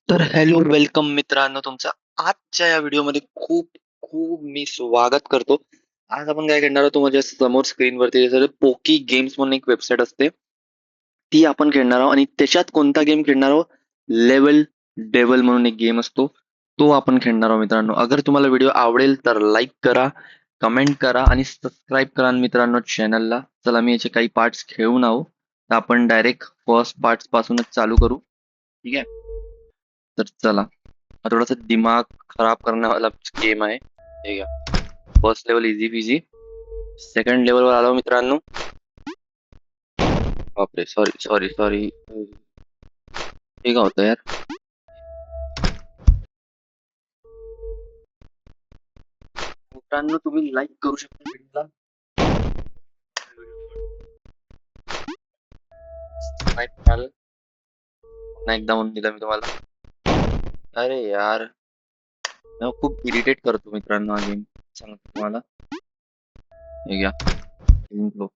तर hello, welcome मित्रांनो तुमचं आजच्या या व्हिडिओमध्ये खूप खूप मी स्वागत करतो. आज आपण काय करणार आहोत, तुम्हाला समोर स्क्रीनवरती दिसत आहे पोकी गेम्स म्हणून एक वेबसाईट असते. ती आपण खेळणार आहोत आणि त्याच्यात कोणता गेम खेळणार आहोत? लेव्हल डेव्हल म्हणून एक गेम असतो. तो आपण खेळणार आहोत मित्रांनो. अगर तुम्हाला व्हिडिओ आवडेल तर लाईक करा, कमेंट करा आणि सबस्क्राईब करा मित्रांनो चॅनलला. चला मी याचे काही पार्ट्स खेळून आहो. तर आपण डायरेक्ट फर्स्ट पार्ट्स पासूनच चालू करू. ठीक आहे? तर चला. हा थोडासा दिमाग खराब करने वाला गेम आहे. ठीक आहे. First level easy peasy. Second लेवलवर आलो मित्रांनो. बापरे, सॉरी सॉरी सॉरी. हे का होतं यार? मित्रांनो तुम्ही लाईक करू शकता व्हिडिओला. सबस्क्राईब कराल. पुन्हा एकदा म्हणून दिला मी तुम्हाला. अरे यार, मला खूप इरिटेट करतो मित्रांनो हा गेम. सांगतो तुम्हाला. हे घ्या. जिंकलो.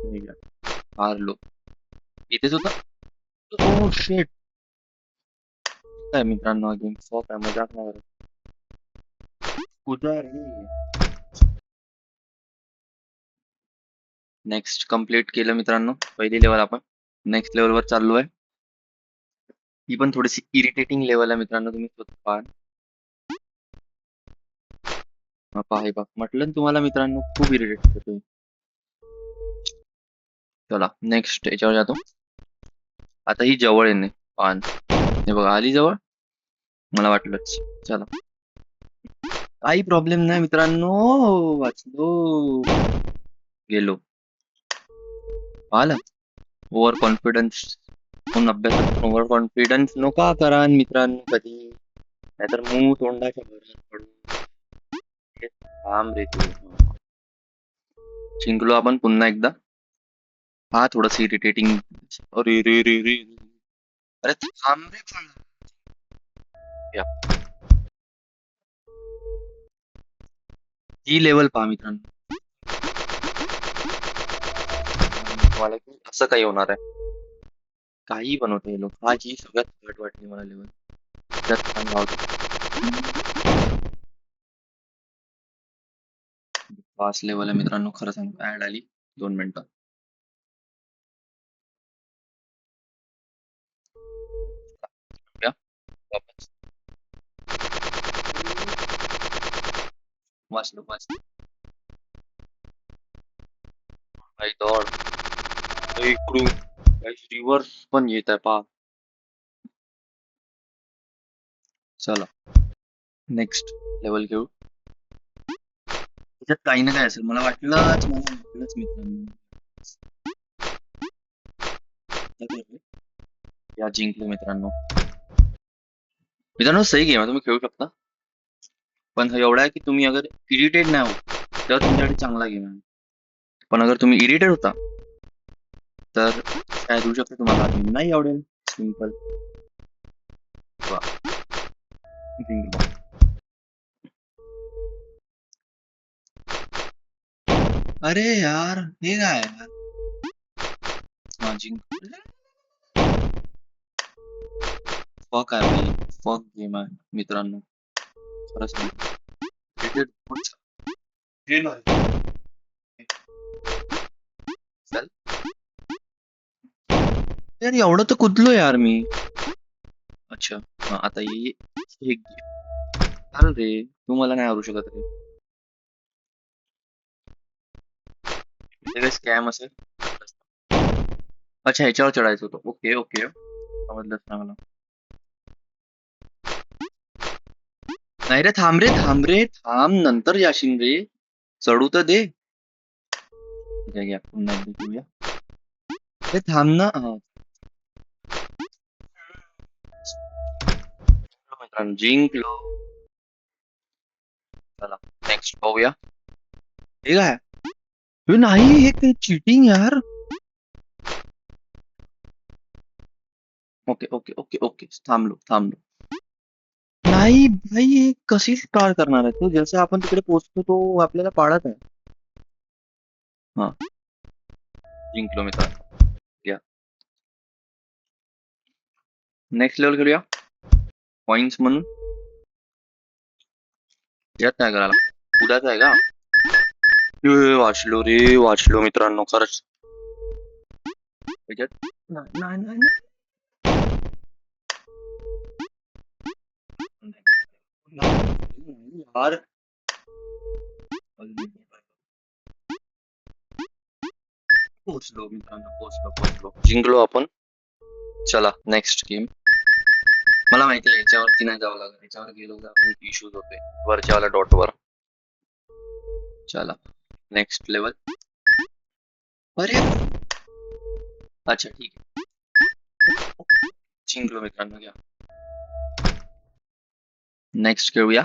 हे घ्या. हारलो. इथेच होता. ओ शेट. काय मित्रांनो हा गेम सॉफ्ट आहे, मजाक नाही करत. कुठं रे? नेक्स्ट कंप्लीट केलं मित्रांनो. पहिली लेवल आपण नेक्स्ट लेवलवर चाललो आहे. ही पण थोडीशी इरिटेटिंग लेवल आहे मित्रांनो, तुम्ही स्वतः पहा. पहा हे पहा, म्हटलं ना तुम्हाला मित्रांनो खूप इरिटेट करतोय. चला नेक्स्ट याच्यावर जातो. आता ही जवळ येणे पान. हे बघा आली जवळ. मला वाटलंच. चला, काही प्रॉब्लेम नाही मित्रांनो. वाचलो. गेलो. पाहिलं? Over confidence. म्हणून अभ्यासात पण ओव्हर कॉन्फिडन्स नका करा मित्रांनो कधी. नाहीतर मूळ तोंडाच्या भरात पडून हे थांब रे तू. जिंकलो आपण पुन्हा एकदा. हा थोडस इरिटेटिंग. अरे रे रे रे. अरे थांब रे पण. या. ही लेवल पहा मित्रांनो. तुम्हाला की असं काही होणार आहे. काही बनवते हे लोक. हा ही सगळ्यात हट वाटली मला लेवल. त्यात चांगला होता. पाच लेवल आहे मित्रांनो, खरं सांगतो ऍड आली 2 मिनिटं. या, वापस. वाचलो वाचलो. भाई दौड. इकडून रिव्हर्स पण येत आहे पहा. चला नेक्स्ट लेवल घेऊ. त्याच्यात काही ना काय असेल, मला वाटलंच मित्रांनो. या जिंकलो मित्रांनो. मित्रांनो सही गेम आहे, तुम्ही खेळू शकता. पण एवढा आहे की तुम्ही अगर इरिटेट नाही होत तेव्हा तुमच्यासाठी चांगला गेम आहे. पण अगर तुम्ही इरिटेट होता तर काय होऊ शकतं, तुम्हाला गेम नाही आवडेल. सिंपल. जिंकलो. अरे यार हे काय यार. हा जिंकलो. फक आहे भाई. फक गेम आहे मित्रांनो. खरंच नाही. Irritate होऊच. हे नाही. चल. यार एवढं तर कुदलो यार मी. अच्छा. हा आता हे चाल रे. तू मला नाही आवरू शकत रे. हे काही स्कॅम असेल. अच्छा ह्याच्यावर चढायचं होतं. ओके ओके, समजलंच ना मला. नाही रे, थांब रे थांब रे थांब, नंतर जाशील रे. चढू तर दे. ठीक आहे, घ्या पुन्हा एकदा घेऊया. अरे थांब ना. हा. मित्रांनो जिंकलो. चला नेक्स्ट पाहूया. हे काय? हे नाही, हे काही चिटिंग यार. ओके ओके ओके ओके, थांबलो थांबलो. नाही भाई, हे कशी स्टार्ट करणार आहे तो? जसं आपण तिकडे पोहोचतो तो आपल्याला पाडत आहे. हा जिंकलो मित्रांनो. या नेक्स्ट लेवल खेळूया पॉइंट्स म्हणून. यात काय करायला उद्याच आहे का? वाचलो रे वाचलो मित्रांनो खरंच. त्याच्यात नाही नाही नाही नाही. यार पोचलो मित्रांनो पोचलो पोचलो जिंकलो आपण. चला नेक्स्ट गेम. मला माहिती आहे याच्यावरती नाही जावं लागत, याच्यावर गेलो तर आपण इश्यूज होते वरच्यावाल्या डॉट वर. चला नेक्स्ट लेवल. अरे अच्छा ठीक आहे जिंकलो मित्रांनो. घ्या नेक्स्ट खेळूया.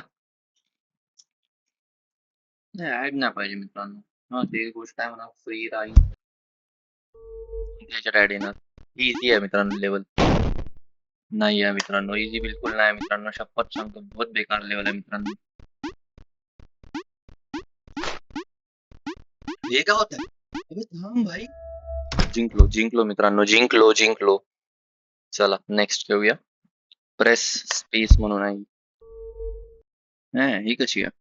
ऍड नाही पाहिजे मित्रांनो. हा ते गोष्ट आहे म्हणा फ्री राहील त्याच्यात ऍड येणार. इझी आहे मित्रांनो लेवल. नाही आहे मित्रांनो इझी बिलकुल नाही मित्रांनो शपथ सांगतो बहुत बेकार लेवल आहे मित्रांनो. हे काय होत अबे थांब भाई. जिंकलो जिंकलो मित्रांनो जिंकलो जिंकलो. चला नेक्स्ट खेळूया. प्रेस स्पेस म्हणून आहे. ही कशी आहे?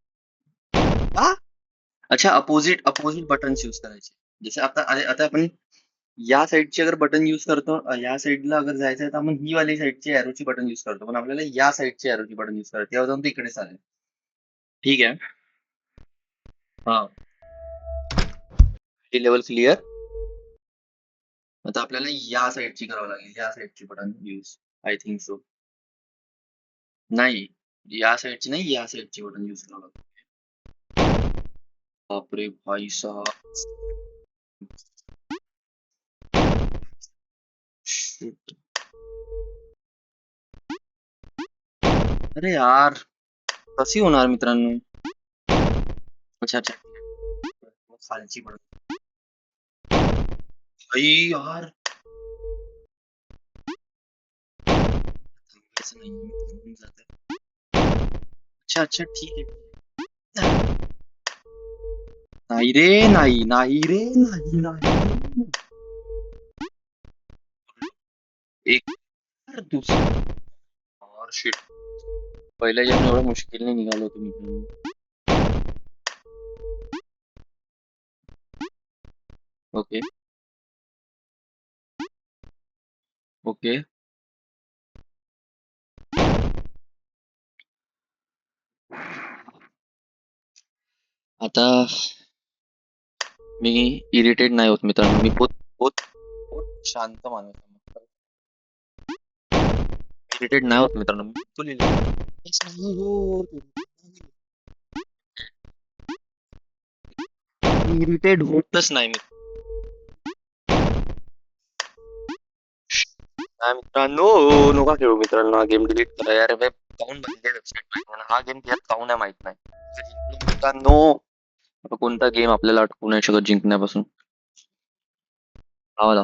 अच्छा अपोजिट अपोजिट बटन यूज करायचे. जसे आता आता आपण या साईडचे अगर बटन यूज करतो या साईडला अगर जायचं आहे तर आपण ही वाली साईडची एरोची बटन यूज करतो पण आपल्याला या साईडची एरोची बटन यूज करायची तेव्हा जाऊन ते इकडे चालेल. ठीक आहे. हा ही लेवल क्लिअर. आता आपल्याला या साईडची करावं लागेल या साईडची button use. I think so. नाही या साईडची नाही या साईडची बटन यूज करावं लागेल. बापरे भाई साहब. Shit. अरे यार कशी होणार मित्रांनो. अच्छा अच्छा खालची पडत भाई यार. थांबायचं नाही मी थांबून जाते. अच्छा अच्छा ठीक आहे. नाही रे नाही नाही रे नाही नाही. एक दुसरं और शिट. पहिल्या जन्म एवढं मुश्किलने निघालो होतो मित्रांनो. ओके ओके आता मी इरिटेट नाही होत मित्रांनो. मी बहुत बहुत बहुत शांत माणूस आहे. इरिटेट नाही होत मित्रांनो. मी बिलकुल नाही होत. इरिटेट होतच नाही मी. नाही मित्रांनो नका खेळू मित्रांनो. हा गेम डिलीट करा यार. काऊन बनते वेबसाईट हा गेम त्यात काऊन आहे माहित नाही मित्रांनो. आता कोणता गेम आपल्याला अटकू नाही शकत जिंकण्यापासून. आवाला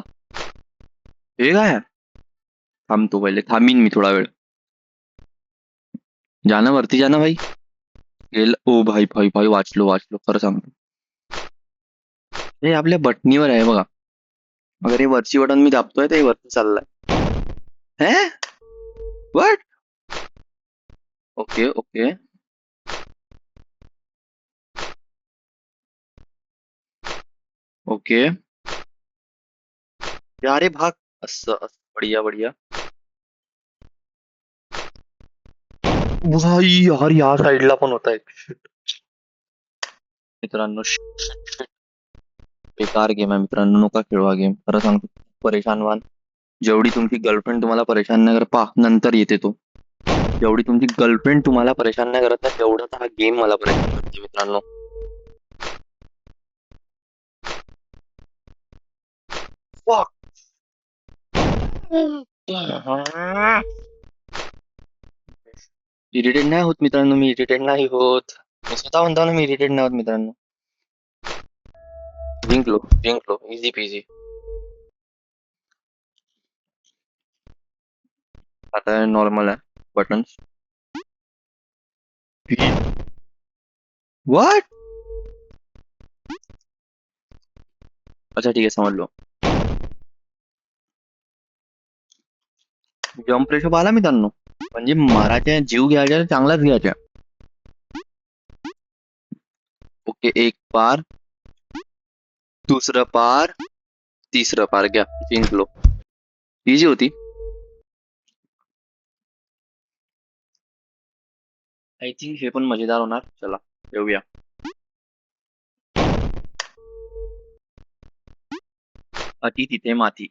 हे काय थांबतो पहिले थांबीन मी थोडा वेळ. जाना वरती जाना भाई. गेल ओ भाई भाई भाई वाचलो वाचलो खरं सांगतो. हे आपल्या बटणीवर आहे बघा. अगर हे वरची बटन मी दाबतोय ते वरती चाललाय. हे वट ओके ओके ओके अरे भाग असं असं बढिया बढिया. भाई यार या साईडला पण होत आहे मित्रांनो. बेकार गेम आहे मित्रांनो. नका खेळू हा गेम खरं सांगतो. परेशान व्हाल. जेवढी तुमची गर्लफ्रेंड तुम्हाला परेशान नाही करत पहा नंतर येते तो. जेवढी तुमची गर्लफ्रेंड तुम्हाला परेशान नाही करत ना तेवढा हा गेम मला परेशान करते मित्रांनो. इरिटेट नाही होत मित्रांनो. मी इरिटेट नाही होत. मी स्वतः म्हणतो ना मी इरिटेट नाही होत मित्रांनो. जिंकलो जिंकलो इझी पीझी. आता नॉर्मल आहे बटन. व्हाट अच्छा ठीक आहे समजलो. जम्प रेशो पाहिला मित्रांनो, म्हणजे मारायच्या जीव घ्यायच्या चांगलाच घ्यायच्या. ओके, एक पार, दुसरं पार, तिसरं पार घ्या, जिंकलो. इजी होती. आय थिंक हे पण मजेदार होणार. चला येऊया. अति तिथे माती.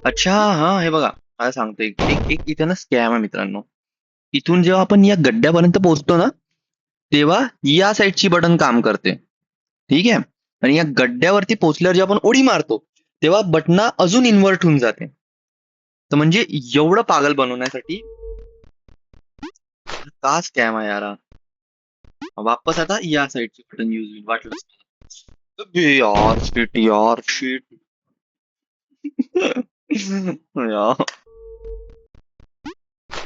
अच्छा, हा हे बघा, मला सांगतो एक एक एक इथे ना स्कॅम आहे मित्रांनो. इथून जेव्हा आपण या गड्ड्यापर्यंत पोहोचतो ना, तेव्हा या साईडची बटन काम करते. ठीक आहे. आणि या गड्ड्यावरती पोहोचल्यावर जेव्हा आपण उडी मारतो, तेव्हा बटना अजून इन्व्हर्ट होऊन जाते. तर म्हणजे एवढं पागल बनवण्यासाठी का स्कॅम आहे यार हा? वापस आता या साईडची बटन यूज होईल वाटलं. अबे यार शिट यार शिट. यार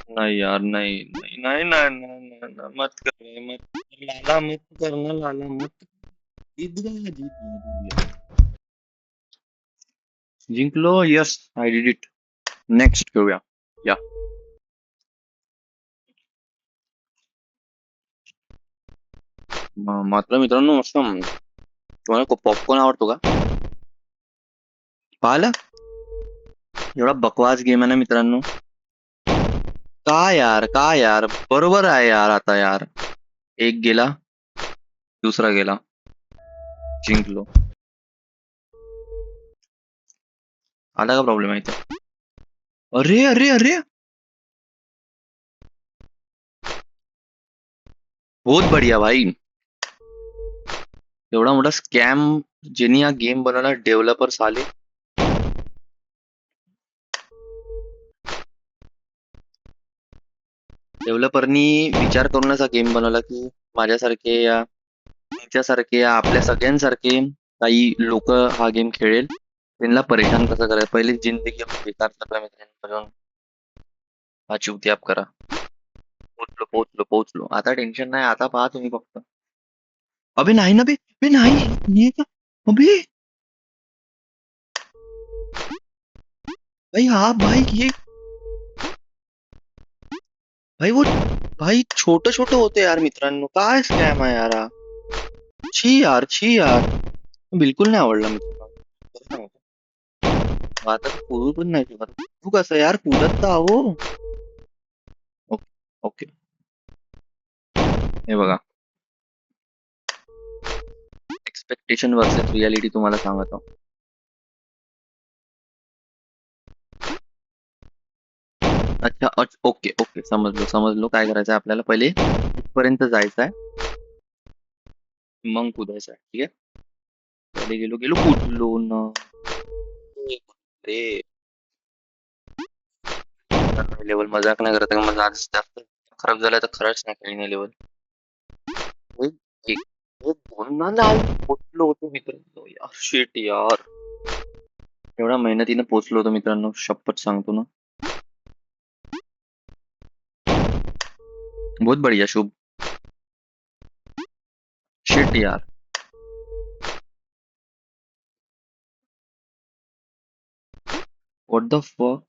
नहीं यार, नहीं नहीं नहीं नहीं नहीं नहीं, नहीं, मत कर मत कर, लाला मत करना, लाला मत. जीत गया जीत गया जीत गया. जिंकलो. Yes, I did it. Next घेऊया. या. मात्र मित्रांनो मस्त. तुम्हाला पॉपकॉर्न आवडतो का? पाहिलं, एवढा बकवास गेम आहे ना मित्रांनो. का यार बरोबर आहे यार. आता यार एक गेला, दुसरा गेला, जिंकलो. आला का प्रॉब्लेम आहे इथे? अरे अरे अरे, बहुत बढ़िया भाई. एवढा मोठा स्कॅम ज्यांनी हा गेम बनवला, डेव्हलपर्स आले. डेव्हलपरनी विचार करूनच हा गेम बनवला की माझ्यासारखे या तुमच्यासारखे या आपल्या सगळ्यांसारखे काही लोक हा गेम खेळेल, त्यांना परेशान कसं करायचं. पहिली जिंदगी बेकार सगळ्या मित्रांपर्यंत हा चिवत्याप करा. पोचलो पोचलो पोचलो, आता टेन्शन नाही. आता पहा तुम्ही फक्त. अबे नाही ना बे, बे नाही. ये क्या? अबे भाई, हा भाई ये भाई वो भाई छोटे छोटे होते यार मित्रांनो. काय स्कॅम आहे यार हा. छी यार छी यार, बिलकुल नाही आवडला मित्रांनो. खरं सांगतो. आता तर कूदू पण नाही शकत. तू कसं यार कूदत तर आहो. ओके ओके, हे बघा, एक्सपेक्टेशन वर्सेस रियालिटी तुम्हाला सांगतो. अच्छा ओके ओके, समजलो समजलो. काय करायचं आपल्याला, पहिले इथपर्यंत जायचं आहे, मग कुदायचं आहे. ठीक आहे. पहिले गेलो गेलो कुदलो ना. रे लेवल मजाक नाही करत. मग आज जास्त खराब झाला तर खरंच नाही काही नाही लेवल. दोनदा नाही पोचलो होतो मित्रांनो. यार शिट यार, एवढ्या मेहनतीने पोचलो होतो मित्रांनो, शपथ सांगतो ना. बहुत बढ़िया शुभ. शिट यार. व्हाट द फक,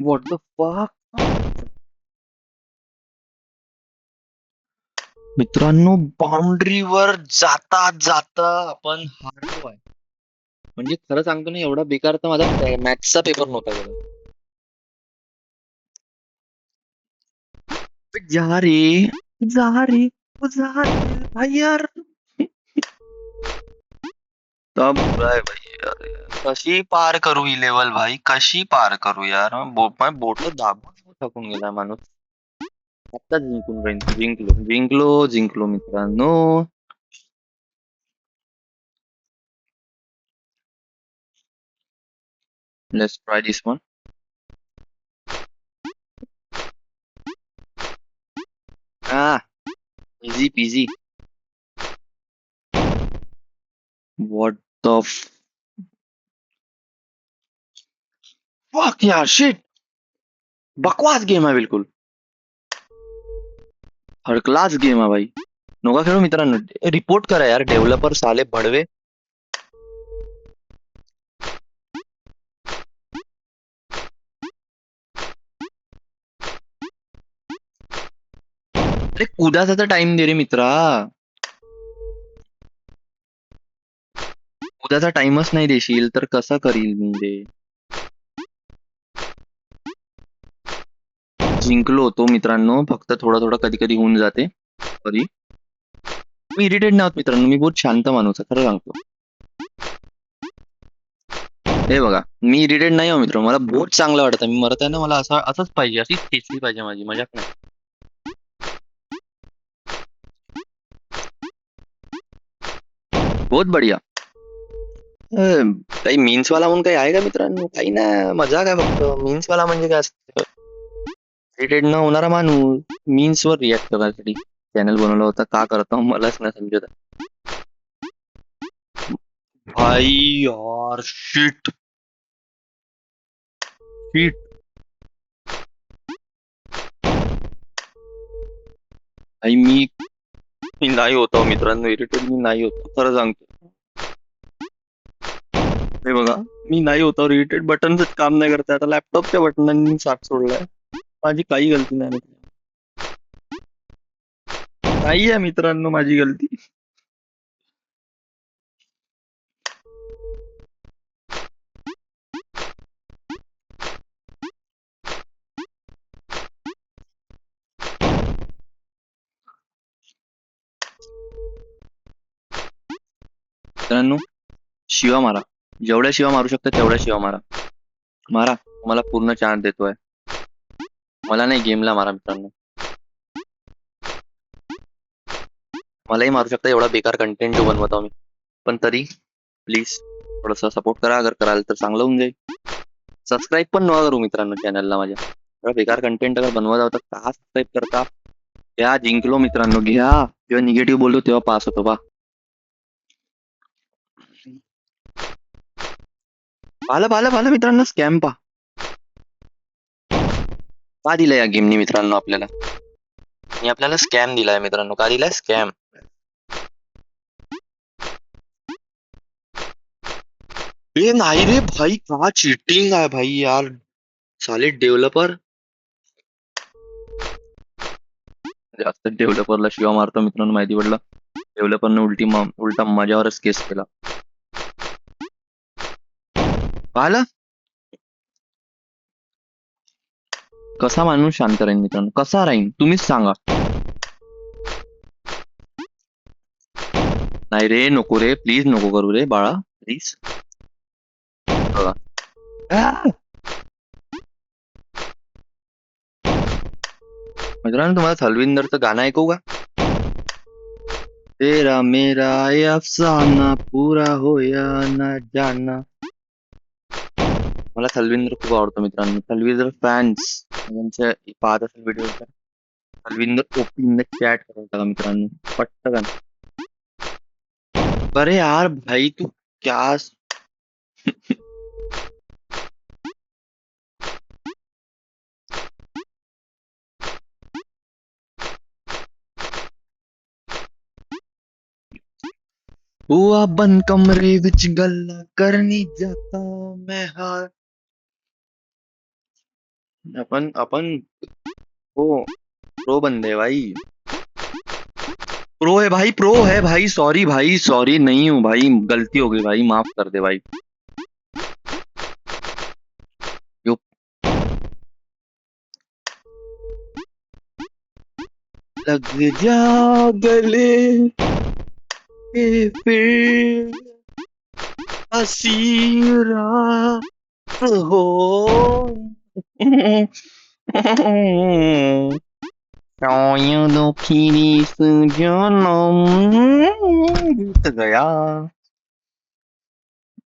व्हाट द फक. मित्रांनो, बाउंड्रीवर जाता जाता आपण हारलो आहे. म्हणजे खरं सांगतो ना, एवढा बेकार तर माझा मॅथ्सचा पेपर नव्हता गेला. जा रे, जा रे, जा रे भाई यार. तब बुरा है भाई यार. कशी पार करू ही लेवल भाई, कशी पार करू यार. बोट दाबून थकून गेला माणूस. आता जिंकून राहील. जिंकलो जिंकलो जिंकलो मित्रांनो. Let's try this one. हा, इझी पीजी. व्हाट द फक यार, शिट. बकवास गेम आहे बिलकुल. थर्ड क्लास गेम आहे भाई. नका खेळू मित्रांनो. रिपोर्ट करा यार, डेव्हलपर साले भडवे. अरे उद्याचा तर टाइम दे रे मित्रा. उद्याचा टाइमच नाही देशील तर कसं करील मी ते. जिंकलो होतो मित्रांनो, फक्त थोडं थोडं कधी कधी होऊन जाते. कधी मी इरिटेट नाही होत मित्रांनो, मी बहुत शांत माणूस आहे, खरं सांगतो. हे बघा, मी इरिटेट नाही हो मित्र, मला बहुत चांगलं वाटतं. मी मरत आहे ना, मला असं असंच पाहिजे, अशीच खेचली पाहिजे माझी, मजाक नाही. बहुत बढिया. काही मीन्स वाला म्हणून काही आहे का मित्रांनो? काही नाही, मजाक आहे फक्त. मीन्स वाला म्हणजे काय असतं? इरिटेट न होणारा माणूस मीन्स वर रिॲक्ट करण्यासाठी चॅनल बनवला होता. का करतो मलाच नाही समजत. भाई यार, शिट शिट. भाई मी नाही होतो मित्रांनो, इरिटेट मी नाही होतो, खरं सांगतो. हे बघा, मी नाही होतो इरिटेट, बटनच काम नाही करत. आता लॅपटॉपच्या बटनांनी साथ सोडलाय. माझी काही गलती नाही. नाही आहे मित्रांनो माझी गलती. मित्रांनो, शिवा मारा. जेवढ्या शिवा मारू शकता तेवढ्या शिवा मारा. मारा, मला पूर्ण चान्स देतोय. मला नाही, गेमला मारा मित्रांनो. मलाही मारू शकता, एवढा बेकार कंटेंट जो बनवत आहो मी. पण तरी प्लीज थोडस सपोर्ट करा, अगर कराल तर चांगलं होऊन जाईल. सबस्क्राईब पण नका करू मित्रांनो चॅनलला माझ्या. एवढा बेकार कंटेंट अगर बनवत आहोत तर का सबस्क्राईब करता. घ्या, जिंकलो मित्रांनो, घ्या. जेव्हा निगेटिव्ह बोलतो तेव्हा पास होतो बा. पाहिलं पाहिलं पाहिलं मित्रांनो, स्कॅम पा. का दिलाय या गेमनी मित्रांनो आपल्याला? आणि आपल्याला स्कॅम दिलाय मित्रांनो. का दिलाय स्कॅम? ए नाही रे भाई, का चिटिंग आहे भाई यार. साले डेव्हलपर. जास्त डेव्हलपरला शिवा मारतो मित्रांनो, माहिती पडलं. डेव्हलपरने उलटा माझ्यावरच केस केला. पाहिलं, कसा माणूस शांत राहीन मित्रांनो, कसा राहीन तुम्हीच सांगा. नाही रे, नको रे, प्लीज नको करू रे बाळा, प्लीज. बघा. आ! मित्रांनो, तुम्हाला थलविंदरचं गाणं ऐकू का? तेरा मेरा ये अफसाना पुरा होया ना जाना. मला थलविंदर खूप आवडतो मित्रांनो. थलविंदर फॅन्स त्यांच्या पाहत असेल व्हिडिओ तर थलविंदर ओपी इन द चॅट करत का मित्रांनो, पटकन. अरे यार भाई, तू क्या. हुआ बंद कमरे विच गल्ला करनी जाता मैं हार. अपन वो प्रो बंदे भाई. प्रो है भाई, प्रो है भाई. सॉरी भाई, सॉरी नहीं हूँ भाई, गलती हो गई भाई, माफ कर दे भाई. यो, लग जा गले के फिर हसी रात हो. शायद फिर इस जन्म बीत गया.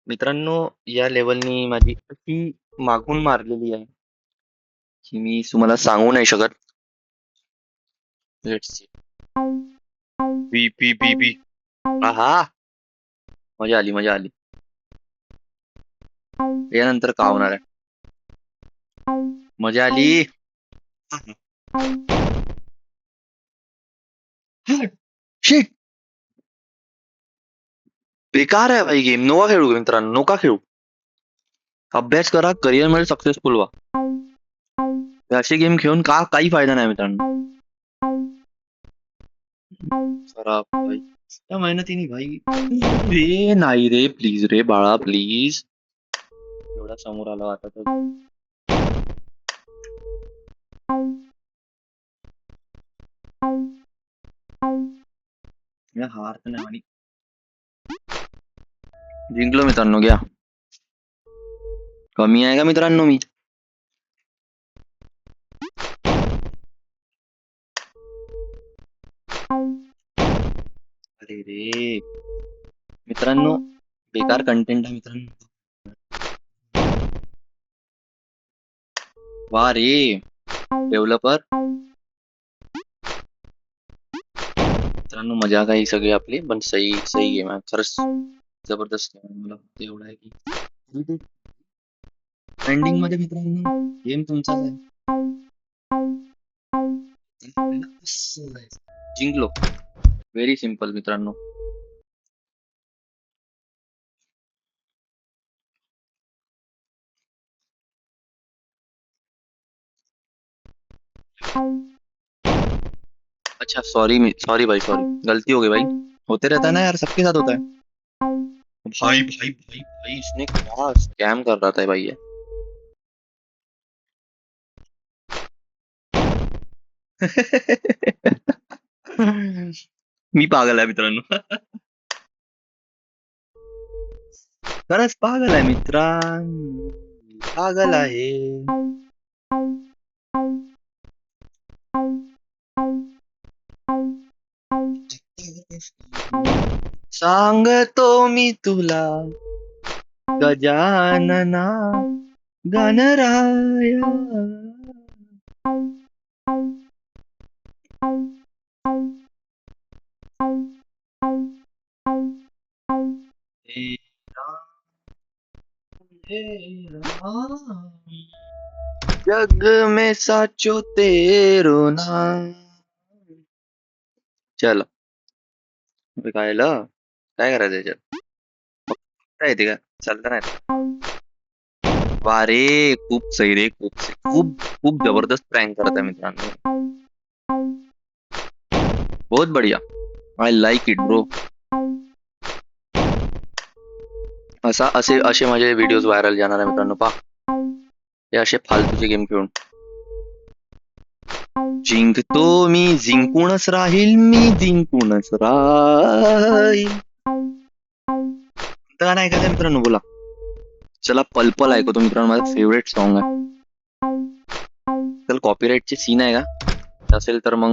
मित्रांनो, या लेवलनी माझी अशी मागून मारलेली आहे की मी तुम्हाला सांगू नाही शकत. Let's see. B B B B. आहा, मजा आली, मजा आली. यानंतर का होणार आहे? मजा आली. शिट. बेकार आहे भाई गेम, नोका खेळू मित्रांनो, नोका खेळू. अभ्यास करा, करिअर मध्ये सक्सेसफुल व्हा. असे गेम खेळून काही फायदा नाही मित्रांनो. खराब भाई, क्या मेहनत ही नाही भाई. रे नाही रे, प्लीज रे बाळा, प्लीज. एवढा समोर आला आता तर. या हार तर नाही आणि जिंकलो मित्रांनो, घ्या. कमी आहे का मित्रांनो मी? अरे रे मित्रांनो, बेकार कंटेंट आहे मित्रांनो. वा रे डेव्हलपर. मित्रांनो मजाक आहे ही सगळी आपली, पण सही सही गेम आहे खरंच. जबरदस्त game आहे. मला फक्त एवढं आहे की ट्रेंडिंग मध्ये मित्रांनो गेम तुमचाच आहे. आपल्याला असं जायचं. जिंकलो. व्हेरी सिम्पल मित्रांनो. अच्छा सॉरी, सॉरी भाई, सॉरी. गलती हो गई भाई. होते रहता है ना यार, सबके साथ होता है. भाई भाई भाई भाई, इसने क्या स्कैम कर रहा था भाई ये. मी पागल आहे मित्रांनो. खरंच पागल आहे मित्रांनो. पागल आहे. सांगतो मी तुला गजानना गणराया. हे राम, हे राम, जग में साचो तेरो नाम. चल काय काय करायचं याच्यात? काय येते का? चालतं नाही. वा रे, खूप सही रे, खूप सही. खूप खूप जबरदस्त प्रँक करत आहे मित्रांनो. बहुत बढ़िया. I like it bro. असे असे माझे व्हिडिओज व्हायरल जाणार आहे मित्रांनो, पहा. हे असे फालतूचे गेम खेळून. जिंकतो मी, जिंकूनच राहील मी, जिंकूनच राहील. तर नाही का मित्रांनो, बोला. चला पल ऐकतो मित्रांनो, माझा फेवरेट सॉन्ग आहे. तर कॉपीराईटचे सीन आहे का असेल तर मग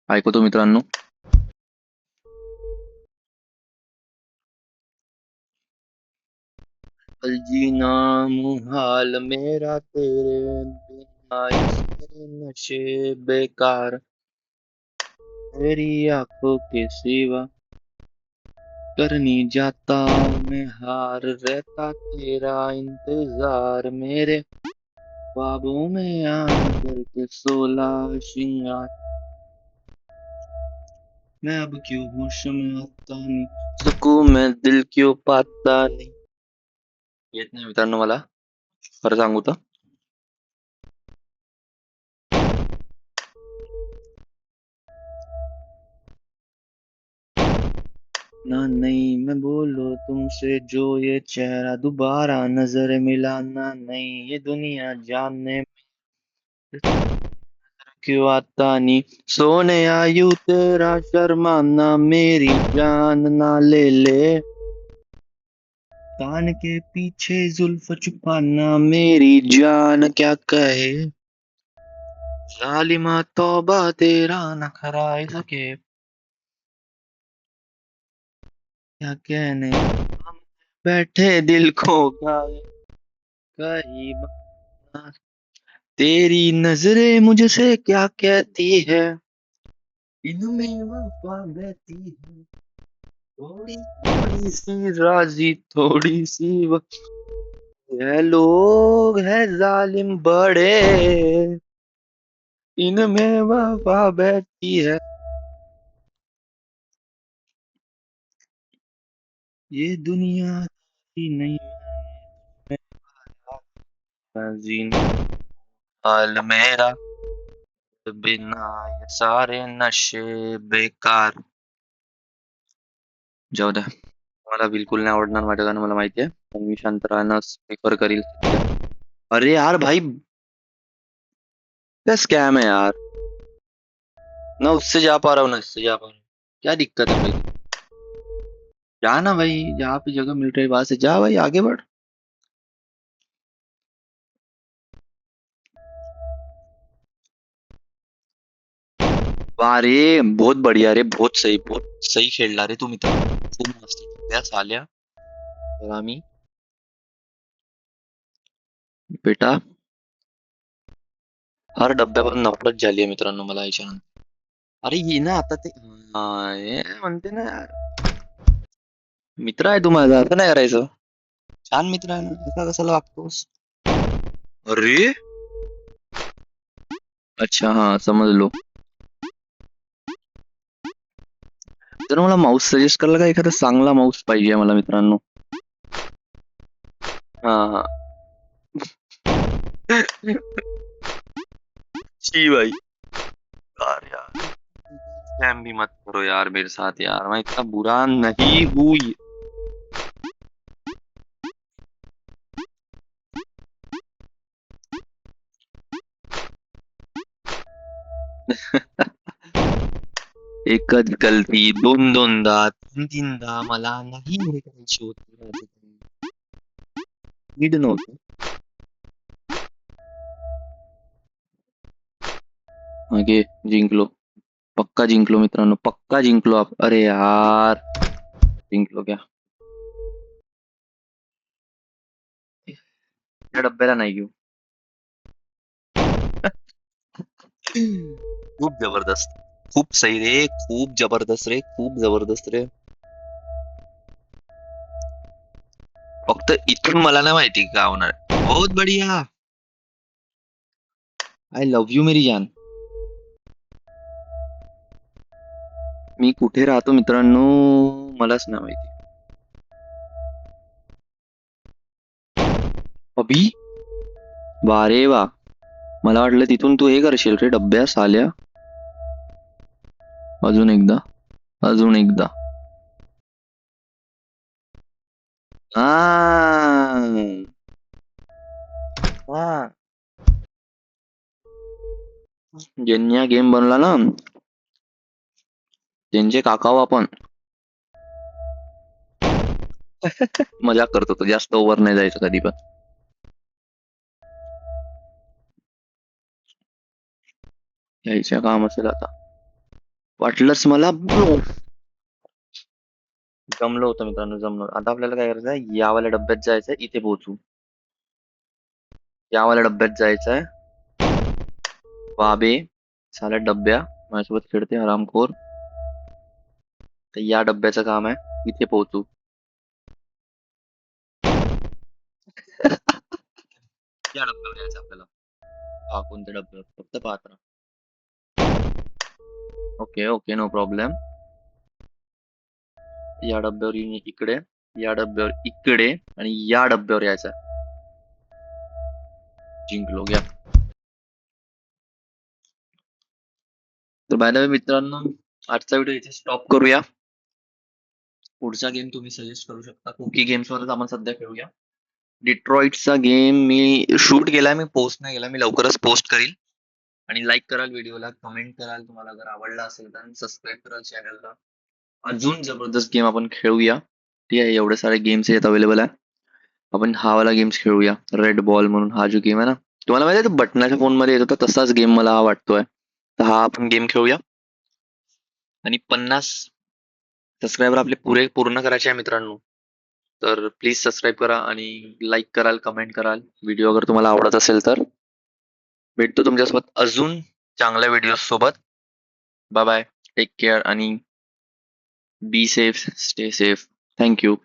ऐकतो मित्रांनो. जीना मुहाल मेरा तेरे बिना, इसके नशे बेकार, तेरी आंखों के सिवा करनी जाता मैं हार, रहता तेरा इंतजार मेरे ख्वाबों में आकर के सोला श्रृंगार. मैं अब क्यों होश में आता नहीं, सुकून में दिल क्यों पाता नहीं. येत नाही मित्रांनो मला, खरं सांगू तर. ना नहीं मैं बोलो तुमसे जो ये चेहरा दोबारा नजर मिलाना नहीं, ये दुनिया जानने क्यों आता नहीं, सोने आयु तेरा शर्माना, मेरी जान ना ले ले, कान के पीछे जुल्फ छुपाना, मेरी जान क्या कहे, जालिमा तौबा तेरा नखरा सके, क्या कहने हम बैठे दिल को गाए, कहीं बना. तेरी नजरें मुझसे क्या कहती है, इनमें वफा बहती है, थोड़ी थोड़ी सी राजी, थोड़ी सी ये लोग है जालिम बड़े, इनमें वफा बहती है, ये दुनिया की नहीं मैं जीना हाल मेरा बिना ये सारे नशे बेकार. जाऊ द्या. मला बिलकुल नाही आवडणार माझं गाणं, मला माहिती आहे. पण मी शांत राहणंच प्रिफर करील सध्या. अरे यार भाई, क्या स्कैम है यार. ना उससे जा पा रहा हूँ ना इससे जा पा रहा हूँ. क्या दिक्कत है भाई. जा ना भाई, जहाँ पे जगह मिल रही है वहां से जा भाई, आगे बढ़. वाह रे, बहुत बढ़िया रे, बहुत सही खेळला रे तू मित्र. खूप मस्त खेळला साल्या. तर आम्ही बेटा हर डब्यापासून नफरत झाली आहे मित्रांनो मला याच्यानंतर. अरे ये ना आता ते हे म्हणते ना यार, मित्र आहे तू माझा, असं नाही करायचं. छान मित्र आहे ना, असा कशाला वागतोस. अरे अच्छा, हा समजलो. जर मला माऊस सजेस्ट करायला का, एखादा चांगला माऊस पाहिजे मला मित्रांनो. हा हा. शी भाई. यार यार, स्कैम भी मत करो यार मेरे साथ यार, मैं इतना बुरा नहीं हूँ. एकच गलती दोन दोनदा तीन तीनदा मला नाही हे करायची होती. नीड नव्हतं. मागे जिंकलो. पक्का जिंकलो मित्रांनो, पक्का जिंकलो अरे यार, जिंकलो क्या. या डब्याला नाही घेऊ. खूप जबरदस्त. खूप सही रे, खूप जबरदस्त रे, खूप जबरदस्त रे. फक्त इथून मला नाही माहिती का होणार. बहुत बढिया. आय लव्ह यू मेरी जान. मी कुठे राहतो मित्रांनो, मलाच नाही माहिती. अभि, वा रे वा. मला वाटलं तिथून तू हे करशील रे, डब्या साल्या. अजून एकदा, अजून एकदा. हा हा. ज्यांनी हा गेम बनवला ना, त्यांचे काका हो आपण. मजाक करतो तो, जास्त ओव्हर नाही जायचं कधी पण. यायचं काम असेल आता. वाटलंच मला जमलं होतं मित्रांनो, जमलं. आता आपल्याला काय करायचं आहे, यावाल्या डब्यात जायचंय, इथे पोहोचू. यावाल्या डब्यात जायचंय. बाबे साल्या डब्या माझ्यासोबत खेळते हरामखोर. तर या डब्याचं काम आहे, इथे पोहोचू. या डब्यावर यायचं आपल्याला. हा कोणत्या डब्यावर फक्त पाहत राहा. Okay okay, no problem. या डब्यावर येऊन इकडे, या डब्यावर इकडे, आणि या डब्यावर यायचं. जिंकलो घ्या. तर बाय द वे मित्रांनो, आजचा व्हिडिओ इथे स्टॉप करूया. पुढचा गेम तुम्ही सजेस्ट करू शकता, कुकी गेम्स वरच आपण सध्या खेळूया. डिट्रॉइटचा गेम मी शूट केलाय, मी पोस्ट नाही केला, मी लवकरच पोस्ट करील. आणि लाईक कराल व्हिडिओला, कमेंट कराल तुम्हाला जर आवडला असेल तर, सबस्क्राईब कराल चॅनलला. अजून जबरदस्त गेम आपण खेळूया. ठीक आहे, एवढे सारे गेम्स आहेत अवेलेबल आहे. आपण हा वाला गेम्स खेळूया, रेड बॉल म्हणून हा जो गेम आहे ना, तुम्हाला माहिती आहे बटनाच्या फोन मध्ये येत होता तसाच गेम मला हा वाटतोय. तर हा आपण गेम खेळूया. आणि 50 सबस्क्रायबर आपले पूर्ण करायचे आहे मित्रांनो. तर प्लीज सबस्क्राईब करा आणि लाईक कराल, कमेंट कराल व्हिडिओ अगर तुम्हाला आवडत असेल तर. भेटतो तुमच्यासोबत अजून चांगल्या व्हिडिओ सोबत. बाय बाय, टेक केअर आणि be safe, stay safe. Thank you.